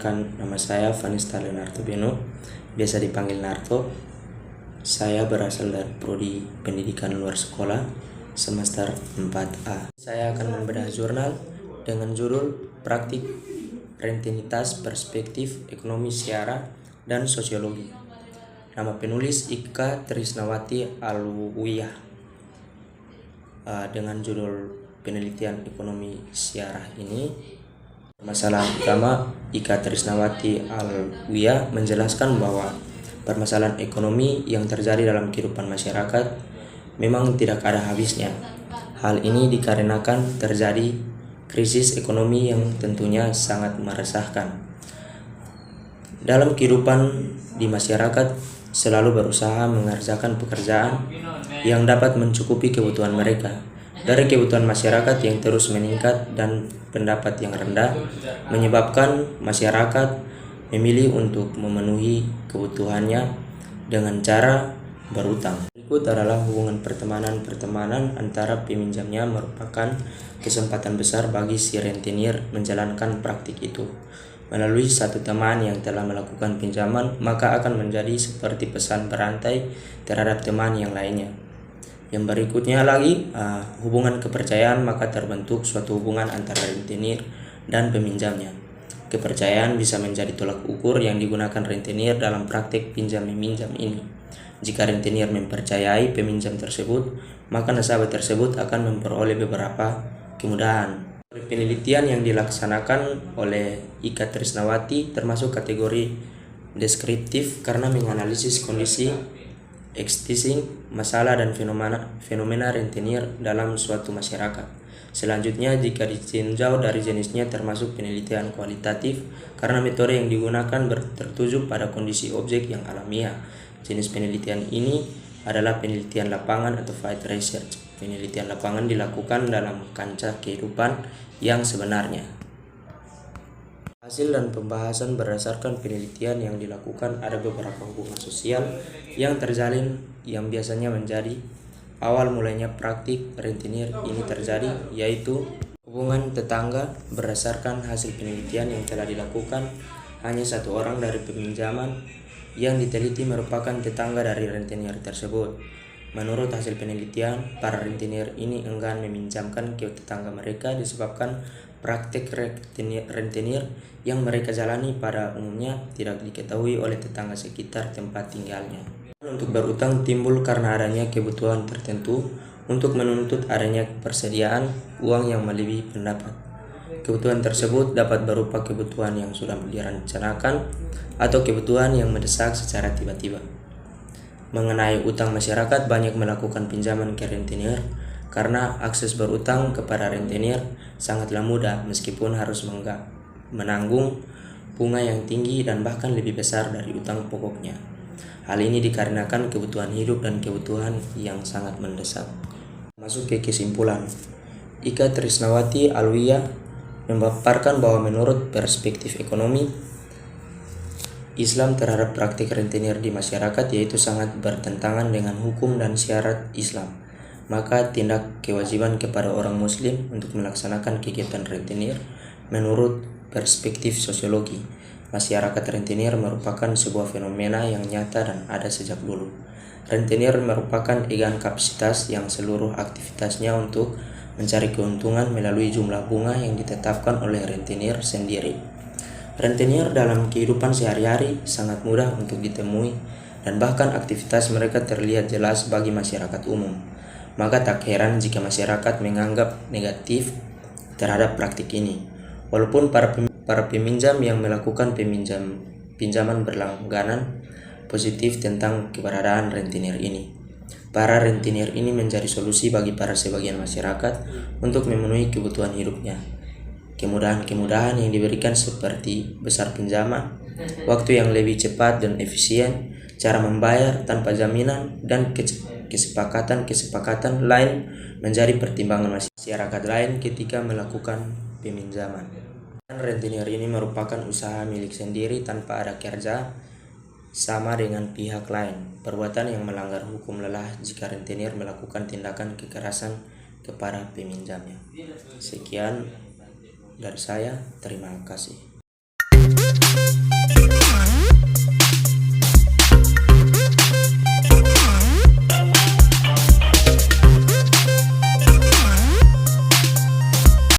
Perkenalkan, nama saya Vanista Leonardo Beno, biasa dipanggil Narto. Saya berasal dari Prodi Pendidikan Luar Sekolah semester 4A. Saya akan membedah jurnal dengan judul Praktik Rentenitas Perspektif Ekonomi Syara dan Sosiologi. Nama penulis Ika Trisnawati Alwiyah. Dengan judul penelitian ekonomi syarah ini, permasalahan utama Ika Trisnawati Alwiyah menjelaskan bahwa permasalahan ekonomi yang terjadi dalam kehidupan masyarakat memang tidak ada habisnya. Hal ini dikarenakan terjadi krisis ekonomi yang tentunya sangat meresahkan. Dalam kehidupan di masyarakat selalu berusaha mengerjakan pekerjaan yang dapat mencukupi kebutuhan mereka. Dari kebutuhan masyarakat yang terus meningkat dan pendapat yang rendah menyebabkan masyarakat memilih untuk memenuhi kebutuhannya dengan cara berutang. Berikut adalah hubungan pertemanan antara peminjamnya merupakan kesempatan besar bagi si rentenir menjalankan praktik itu. Melalui satu teman yang telah melakukan pinjaman, maka akan menjadi seperti pesan berantai terhadap teman yang lainnya. Yang berikutnya lagi, hubungan kepercayaan, maka terbentuk suatu hubungan antara rentenir dan peminjamnya. Kepercayaan bisa menjadi tolak ukur yang digunakan rentenir dalam praktik pinjam-meminjam ini. Jika rentenir mempercayai peminjam tersebut, maka nasabah tersebut akan memperoleh beberapa kemudahan. Penelitian yang dilaksanakan oleh Ika Trisnawati termasuk kategori deskriptif karena menganalisis kondisi existing masalah dan fenomena rentenir dalam suatu masyarakat. Selanjutnya, jika ditinjau dari jenisnya, termasuk penelitian kualitatif karena metode yang digunakan tertuju pada kondisi objek yang alamiah. Jenis penelitian ini adalah penelitian lapangan atau field research. Penelitian lapangan dilakukan dalam kancah kehidupan yang sebenarnya. Hasil dan pembahasan berdasarkan penelitian yang dilakukan, ada beberapa hubungan sosial yang terjalin yang biasanya menjadi awal mulainya praktik rentenir ini terjadi, yaitu hubungan tetangga. Berdasarkan hasil penelitian yang telah dilakukan, hanya satu orang dari peminjaman yang diteliti merupakan tetangga dari rentenir tersebut. Menurut hasil penelitian, para rentenir ini enggan meminjamkan ke tetangga mereka disebabkan praktik rentenir yang mereka jalani pada umumnya tidak diketahui oleh tetangga sekitar tempat tinggalnya. Untuk berutang timbul karena adanya kebutuhan tertentu untuk menuntut adanya persediaan uang yang melebihi pendapat. Kebutuhan tersebut dapat berupa kebutuhan yang sudah direncanakan atau kebutuhan yang mendesak secara tiba-tiba. Mengenai utang, masyarakat banyak melakukan pinjaman ke rentenir karena akses berutang kepada rentenir sangatlah mudah meskipun harus menanggung bunga yang tinggi dan bahkan lebih besar dari utang pokoknya. Hal ini dikarenakan kebutuhan hidup dan kebutuhan yang sangat mendesak. Masuk ke kesimpulan, Ika Trisnawati Alwiyah memaparkan bahwa menurut perspektif ekonomi Islam terhadap praktik rentenir di masyarakat yaitu sangat bertentangan dengan hukum dan syarat Islam. Maka tindak kewajiban kepada orang muslim untuk melaksanakan kegiatan rentenir menurut perspektif sosiologi. Masyarakat rentenir merupakan sebuah fenomena yang nyata dan ada sejak dulu. Rentenir merupakan egan kapasitas yang seluruh aktivitasnya untuk mencari keuntungan melalui jumlah bunga yang ditetapkan oleh rentenir sendiri. Rentenir dalam kehidupan sehari-hari sangat mudah untuk ditemui dan bahkan aktivitas mereka terlihat jelas bagi masyarakat umum. Maka tak heran jika masyarakat menganggap negatif terhadap praktik ini. Walaupun para peminjam yang melakukan pinjaman berlangganan positif tentang keberadaan rentenir ini. Para rentenir ini menjadi solusi bagi sebagian masyarakat untuk memenuhi kebutuhan hidupnya. Kemudahan-kemudahan yang diberikan seperti besar pinjaman, waktu yang lebih cepat dan efisien, cara membayar tanpa jaminan, dan kesepakatan lain menjadi pertimbangan masyarakat lain ketika melakukan peminjaman. Rentenir ini merupakan usaha milik sendiri tanpa ada kerja sama dengan pihak lain. Perbuatan yang melanggar hukum lelah jika rentenir melakukan tindakan kekerasan kepada peminjamnya. Sekian dari saya, terima kasih.